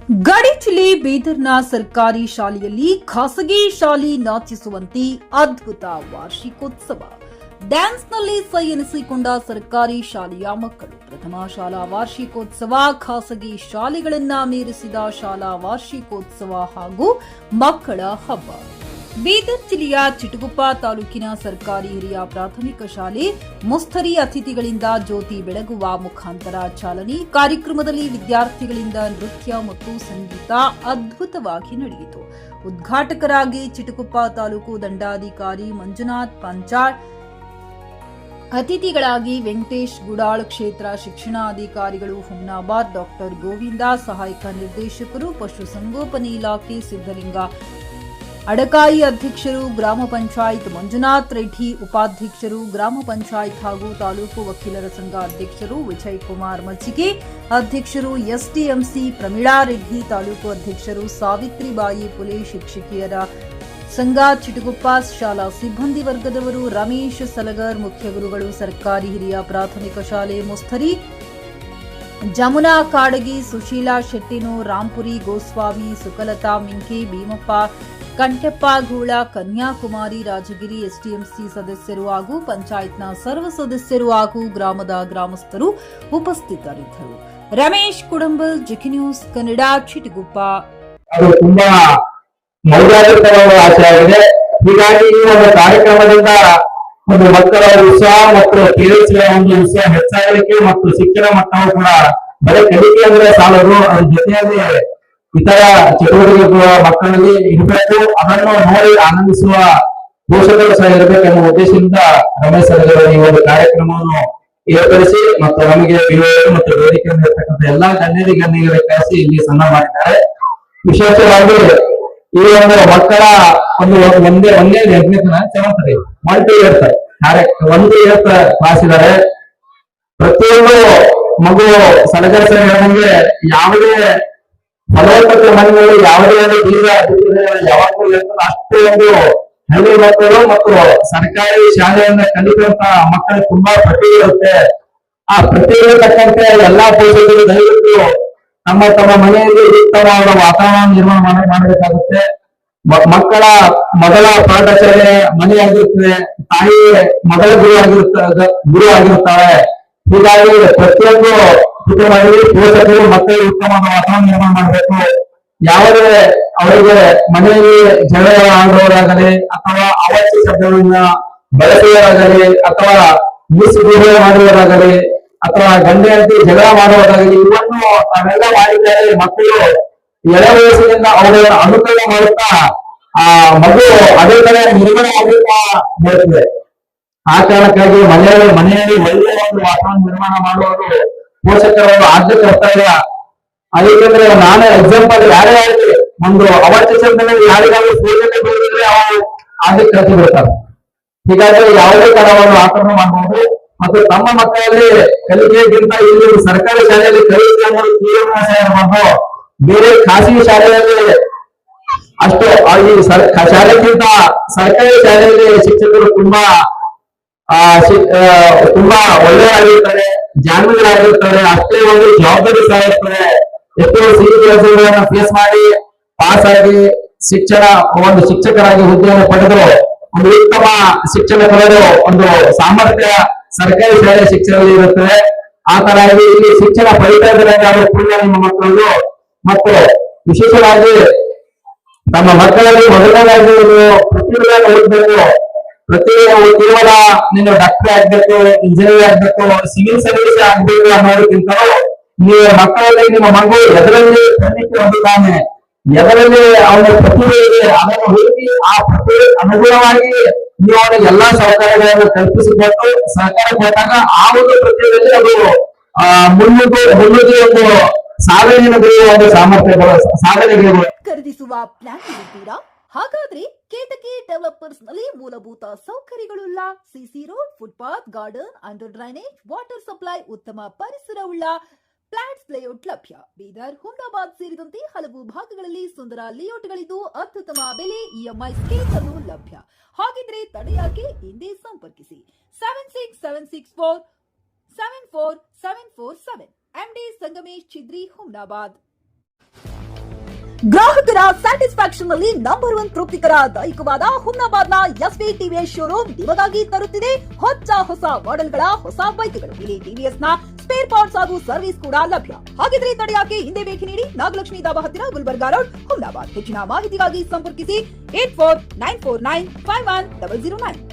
ಗಡಿಜಿಲ್ಲೆ ಬೀದರ್ನ ಸರ್ಕಾರಿ ಶಾಲೆಯಲ್ಲಿ ಖಾಸಗಿ ಶಾಲೆ ನಾಚಿಸುವಂತೆ ಅದ್ಭುತ ವಾರ್ಷಿಕೋತ್ಸವ. ಡ್ಯಾನ್ಸ್ನಲ್ಲಿ ಸೈ ಎನಿಸಿಕೊಂಡ ಸರ್ಕಾರಿ ಶಾಲೆಯ ಮಕ್ಕಳು. ಪ್ರಥಮ ಶಾಲಾ ವಾರ್ಷಿಕೋತ್ಸವ, ಖಾಸಗಿ ಶಾಲೆಗಳನ್ನ ಮೀರಿಸಿದ ಶಾಲಾ ವಾರ್ಷಿಕೋತ್ಸವ ಹಾಗೂ ಮಕ್ಕಳ ಹಬ್ಬ. ಬೀದರ್ ಜಿಲ್ಲೆಯ ಚಿಟಗುಪ್ಪ ತಾಲೂಕಿನ ಸರ್ಕಾರಿ ಹಿರಿಯ ಪ್ರಾಥಮಿಕ ಶಾಲೆ ಮುಸ್ತರಿ ಅತಿಥಿಗಳಿಂದ ಜ್ಯೋತಿ ಬೆಳಗುವ ಮುಖಾಂತರ ಚಾಲನೆ. ಕಾರ್ಯಕ್ರಮದಲ್ಲಿ ವಿದ್ಯಾರ್ಥಿಗಳಿಂದ ನೃತ್ಯ ಮತ್ತು ಸಂಗೀತ ಅದ್ಭುತವಾಗಿ ನಡೆಯಿತು. ಉದ್ಘಾಟಕರಾಗಿ ಚಿಟಗುಪ್ಪ ತಾಲೂಕು ದಂಡಾಧಿಕಾರಿ ಮಂಜುನಾಥ್ ಪಂಚಾಳ್, ಅತಿಥಿಗಳಾಗಿ ವೆಂಕಟೇಶ್ ಗುಡಾಳ್, ಕ್ಷೇತ್ರ ಶಿಕ್ಷಣಾಧಿಕಾರಿಗಳು ಹುಮ್ನಾಬಾದ್ ಡಾಕ್ಟರ್ ಗೋವಿಂದ, ಸಹಾಯಕ ನಿರ್ದೇಶಕರು ಪಶುಸಂಗೋಪನೆ ಇಲಾಖೆ ಸಿದ್ದಲಿಂಗ ಅಡಕಾಯಿ, ಅಧ್ಯಕ್ಷರು ಗ್ರಾಮ ಪಂಚಾಯತ್ ಮಂಜುನಾಥ್ ರೆಡ್ಡಿ, ಉಪಾಧ್ಯಕ್ಷರು ಗ್ರಾಮ ಪಂಚಾಯತ್ ಹಾಗೂ ತಾಲೂಕು ವಕೀಲರ ಸಂಘ ಅಧ್ಯಕ್ಷರು ವಿಜಯ್ ಕುಮಾರ್ ಮಜ್ಜಿಗೆ, ಅಧ್ಯಕ್ಷರು ಎಸ್ಟಿಎಂಸಿ ಪ್ರಮೀಳಾ ರೆಡ್ಡಿ, ತಾಲೂಕು ಅಧ್ಯಕ್ಷರು ಸಾವಿತ್ರಿಬಾಯಿ ಪುಲೆ, ಶಿಕ್ಷಕಿಯರ ಸಂಘ ಚಿಟಗುಪ್ಪ, ಶಾಲಾ ಸಿಬ್ಬಂದಿ ವರ್ಗದವರು ರಮೇಶ್ ಸಲಗರ್, ಮುಖ್ಯ ಗುರುಗಳು ಸರ್ಕಾರಿ ಹಿರಿಯ ಪ್ರಾಥಮಿಕ ಶಾಲೆ ಮುಸ್ತರಿ, ಜಮುನಾ ಕಾಡಗಿ, ಸುಶೀಲಾ ಶೆಟ್ಟಿನು, ರಾಂಪುರಿ ಗೋಸ್ವಾಮಿ, ಸುಕಲತಾ ಮಿಂಕೆ, ಭೀಮಪ್ಪ ಕಂಠೆಪ್ಪ ಗೂಳ, ಕನ್ಯಾಕುಮಾರಿ, ರಾಜಗಿರಿ, ಎಸ್ಟಿಎಂಸಿ ಸದಸ್ಯರು ಹಾಗೂ ಪಂಚಾಯತ್ನ ಸರ್ವ ಸದಸ್ಯರು ಹಾಗೂ ಗ್ರಾಮದ ಗ್ರಾಮಸ್ಥರು ಉಪಸ್ಥಿತರಿದ್ದರು. Ramesh Kudambal, GK news Kannada, Chitaguppa. ಅದು ತುಂಬಾ ಮೌಲ್ಯಾಧಾರಿತವಾದ ಆಶಯವಾಗಿದೆ. ಹೀಗಾಗಿ ಈ ಒಂದು ಕಾರ್ಯಕ್ರಮದಿಂದ ಒಂದು ಮಕ್ಕಳ ಉತ್ಸಾಹ ಮತ್ತು ಪೇರೆಂಟ್ಸ್ಗಳ ಒಂದು ಉತ್ಸಾಹ ಹೆಚ್ಚಾಗಲಿಕ್ಕೆ ಮತ್ತು ಶಿಕ್ಷಣ ಮಟ್ಟವು ಕೂಡ ಬರೀ ಕಲಿಕೆ ಅಂದ್ರೆ ಸಾಲದು, ಅದ್ರ ಜೊತೆಯಲ್ಲಿ ಇತರ ಚಟುವಟಿಕೆಗಳ ಮಕ್ಕಳಲ್ಲಿ ಇರಬೇಕು. ಅದನ್ನು ನೋಡಿ ಆನಂದಿಸುವ ಪೋಷಕರು ಸಹ ಇರಬೇಕೆನ್ನುವ ಉದ್ದೇಶದಿಂದ ರಮೇಶ್ ಸರ್ ಈ ಒಂದು ಕಾರ್ಯಕ್ರಮವನ್ನು ಏರ್ಪಡಿಸಿ ಮತ್ತು ನಮಗೆ ಮತ್ತು ವೇದಿಕೆಯಲ್ಲಿ ಇರತಕ್ಕಂಥ ಎಲ್ಲಾ ಗಣ್ಯರಿಗೆ ಕರೆಸಿ ಇಲ್ಲಿ ಸನ್ಮಾನ ಮಾಡಿದ್ದಾರೆ. ವಿಶೇಷವಾಗಿ ಈ ಒಂದು ಮಕ್ಕಳ ಒಂದು ಒಂದೇ ಚಮತ್ರಿ 1 to 8 1 to 8 ಕ್ಲಾಸ್ ಇದ್ದಾರೆ. ಪ್ರತಿಯೊಂದು ಮಗು ಸಲಗರ ಸರ್ ಹೇಳಿದಂಗೆ ಯಾವುದೇ ಫಲವತ್ತತೆ ಮನೆಯಲ್ಲಿ ಯಾವುದೇ ಬೀಜ ಯಾವಾಗಲೂ ಇರ್ತದೆ. ಅಷ್ಟೇ ಒಂದು ಹಳ್ಳಿ ಮಕ್ಕಳು ಮತ್ತು ಸರ್ಕಾರಿ ಶಾಲೆಯನ್ನ ಕಲಿತಂತ ಮಕ್ಕಳು ತುಂಬಾ ಪ್ರತಿಭೆ ಇರುತ್ತೆ. ಆ ಪ್ರತಿಭೆ ತಕ್ಕಂತೆ ಎಲ್ಲಾ ಪೋಷಕರು ದಯವಿಟ್ಟು ತಮ್ಮ ಮನೆಯಲ್ಲಿ ಉತ್ತಮವಾದ ವಾತಾವರಣ ನಿರ್ಮಾಣ ಮಾಡಬೇಕಾಗುತ್ತೆ. ಮಕ್ಕಳ ಮೊದಲ ಪಾಠಶಾಲೆ ಮನೆಯಾಗಿರುತ್ತದೆ, ತಾಯಿ ಮೊದಲ ಗುರು ಆಗಿರುತ್ತಾರೆ. ಹೀಗಾಗಿ ಪ್ರತಿಯೊಂದು ಕುಟುಂಬದಲ್ಲಿ ಪೋಷಕರು ಮಕ್ಕಳಿಗೆ ಉತ್ತಮವಾದ ವಾತಾವರಣ ನಿರ್ಮಾಣ ಮಾಡಬೇಕು. ಯಾವುದೇ ಅವರಿಗೆ ಮನೆಯಲ್ಲಿ ಜಗಳ ಆಡುವವರಾಗಲಿ ಅಥವಾ ಅವಾಚ್ಯ ಶಬ್ದಗಳನ್ನ ಬಳಸುವವರಾಗಲಿ ಅಥವಾ ಮಿಸ್ಬಿಹೇವ್ ಮಾಡುವವರಾಗಲಿ ಅಥವಾ ಗಂಡ ಹೆಂಡತಿ ಜಗಳ ಮಾಡುವುದಾಗಲಿ ಇವನ್ನು ನಾವೆಲ್ಲ ಮಾಡಿದ್ದಾರೆ. ಮಕ್ಕಳು ಎಳೆ ವಯಸ್ಸಿನಿಂದ ಅವುಗಳನ್ನು ಅನುಕರಣೆ ಮಾಡುತ್ತಾ ಆ ಮಗು ಅದೇ ತರ ನಿರ್ಮಾಣ ಆಗುತ್ತಾ ಬರುತ್ತದೆ. ಆ ಕಾರಣಕ್ಕಾಗಿ ಮನೆಯಲ್ಲಿ ಒಳ್ಳೆಯ ಒಂದು ವಾತಾವರಣ ನಿರ್ಮಾಣ ಮಾಡುವುದು ಪೋಷಕರ ಒಂದು ಆದ್ಯತೆ ಕರ್ತವ್ಯ. ಅದಕ್ಕೆಂದ್ರೆ ನಾನೇ ಎಕ್ಸಾಂಪಲ್ ಯಾರೇ ಆಗಲಿ ಒಂದು ಅವಾಚ್ಯ ಶಬ್ದದಲ್ಲಿ ಯಾರಿಗಾದ್ರೂ ಸೂಚನೆ ಬೀಳಿದ್ರೆ ಅವರು ಆದ್ಯತೆ ಕರ್ತಿ ಬಿಡ್ತಾರೆ. ಹೀಗಾಗಿ ಯಾವುದೇ ತರವನ್ನು ಆಕ್ರಮಣ ಮಾಡಬಹುದು ಮತ್ತು ತಮ್ಮ ಮಕ್ಕಳಲ್ಲಿ ಕಲಿಕೆಗಿಂತ ಇಲ್ಲಿ ಸರ್ಕಾರಿ ಶಾಲೆಯಲ್ಲಿ ಕಲಿಕೆ ಅನ್ನೋದು ಬೇರೆ ಖಾಸಗಿ ಶಾಲೆಯಲ್ಲಿ ಅಷ್ಟು ಈ ಶಾಲೆಗಿಂತ ಸರ್ಕಾರಿ ಶಾಲೆಯಲ್ಲಿ ಶಿಕ್ಷಕರು ತುಂಬಾ ಒಳ್ಳೆಯರಾಗಿರ್ತಾರೆ, ಜಾಮೀನುಗಳಾಗಿರ್ತಾರೆ. ಅಷ್ಟೇ ಒಂದು ಜವಾಬ್ದಾರಿ ಸಹ ಇರ್ತದೆ. ಎಷ್ಟೋ ಸಿಹಿ ಕೆಲಸಗಳನ್ನ ಫೇಸ್ ಮಾಡಿ ಪಾಸ್ ಆಗಿ ಒಂದು ಶಿಕ್ಷಕರಾಗಿ ಹುದ್ದೆಯನ್ನು ಪಡೆದು ಒಂದು ಉತ್ತಮ ಶಿಕ್ಷಣ ಪಡೆದು ಒಂದು ಸಾಮರ್ಥ್ಯ ಸರ್ಕಾರಿ ಶಾಲೆ ಶಿಕ್ಷಣದಲ್ಲಿ ಇರುತ್ತದೆ. ಆ ತರವಾಗಿ ಇಲ್ಲಿ ಶಿಕ್ಷಣ ಪಡಿತಾ ಇದ್ದಾರೆ ಪುಣ್ಯ ನಿಮ್ಮ ಮಕ್ಕಳು. ಮತ್ತು ವಿಶೇಷವಾಗಿ ತಮ್ಮ ಮಕ್ಕಳಲ್ಲಿ ಮೊದಲನೇದಾಗಿ ಪ್ರತಿಭೆಯನ್ನು ಓದಬೇಕು. ಕೇವಲ ನೀನು ಡಾಕ್ಟರ್ ಆಗ್ಬೇಕು, ಇಂಜಿನಿಯರ್ ಆಗ್ಬೇಕು, ಸಿವಿಲ್ ಸರ್ವಿಸ್ ಆಗ್ಬೇಕು ಅನ್ನೋದಕ್ಕಿಂತ ನೀವು ಮಕ್ಕಳಲ್ಲಿ ನಿಮ್ಮ ಮಗು ಎದರಲ್ಲಿ ಖಂಡಿತ ಹೊಂದಿದ್ದಾನೆ, ಎದರಲ್ಲಿ ಅವನ ಪ್ರತಿಭೆ ಇದೆ ಅದನ್ನು ಹುಡುಕಿ ಆ ಪ್ರತಿಭೆ ಅನುಗುಣವಾಗಿ ನೀವು ಅವನಿಗೆ ಎಲ್ಲಾ ಸಹಕಾರಗಳನ್ನು ಕಲ್ಪಿಸಿಕೊಟ್ಟು ಸಹಕಾರ ಕೊಟ್ಟಾಗ ಆ ಒಂದು ಪ್ರತಿಭೆಯಲ್ಲಿ ಅದು ಮುನ್ನುಗ್ಗಿ ಒಂದು ಸಾಧನೆಯನ್ನು ಬೆಳೆಯುವ ಒಂದು ಸಾಧನೆಗಳು ಖರೀದಿಸುವ ಪ್ಲಾನ್ ಇದ್ದೀರಾ? ಹಾಗಾದ್ರೆ ಕೇತಕಿ ಡೆವಲಪರ್ಸ್ ನಲ್ಲಿ ಮೂಲಭೂತ ಸೌಕರ್ಯಗಳುಳ್ಳ CC road, footpath, garden, under drainage, water supply, ಉತ್ತಮ ಪರಿಸರವುಳ್ಳ ಫ್ಲಾಟ್ಸ್ ಲೇಔಟ್ ಲಭ್ಯ. ಬೀದರ್, ಹುಮ್ನಾಬಾದ್ ಸೇರಿದಂತೆ ಹಲವು ಭಾಗಗಳಲ್ಲಿ ಸುಂದರ ಲೇಔಟ್ಗಳಿದ್ದು ಅತ್ಯುತ್ತಮ ಬೆಲೆ, ಇಎಂಐ ಸ್ಕೀಮ್ ಅನ್ನು ಲಭ್ಯ. ಹಾಗಿದ್ರೆ ತಡೆಯಾಕೆ ಹಿಂದೆ ಸಂಪರ್ಕಿಸಿ 7676474747 MD ಸಂಗಮೇಶ್ ಚಿದ್ರಿ, ಹುಮ್ನಾಬಾದ್. ಗ್ರಾಹಕರ ಸ್ಯಾಟಿಸ್ಫ್ಯಾಕ್ಷನ್ ನಲ್ಲಿ ನಂಬರ್ 1 ತೃಪ್ತಿಕರ ದೈಹಿಕವಾದ ಹುಮ್ನಾಬಾದ್ನ ಎಸ್ವಿ ಟಿವಿಎಸ್ ಶೋರೂಮ್ ನಿಮಗಾಗಿ ತರುತ್ತಿದೆ ಹೊಸ ಮಾಡೆಲ್ಗಳ ಹೊಸ ಬೈಕ್ಗಳು. ಇಲ್ಲಿ ಟಿವಿಎಸ್ ನ ಸ್ಪೇರ್ ಪಾರ್ಟ್ಸ್ ಹಾಗೂ ಸರ್ವಿಸ್ ಕೂಡ ಲಭ್ಯ. ಹಾಗಿದ್ರೆ ತಡೆಯಾಕೆ ಹಿಂದೆ ಭೇಟಿ ನೀಡಿ ನಾಗಲಕ್ಷ್ಮಿ ಧಾಬಾ ಹತ್ತಿರ ಗುಲ್ಬರ್ಗಾ ರೋಡ್, ಹುಮ್ನಾಬಾದ್. ಹೆಚ್ಚಿನ ಮಾಹಿತಿಗಾಗಿ ಸಂಪರ್ಕಿಸಿ 8494951009.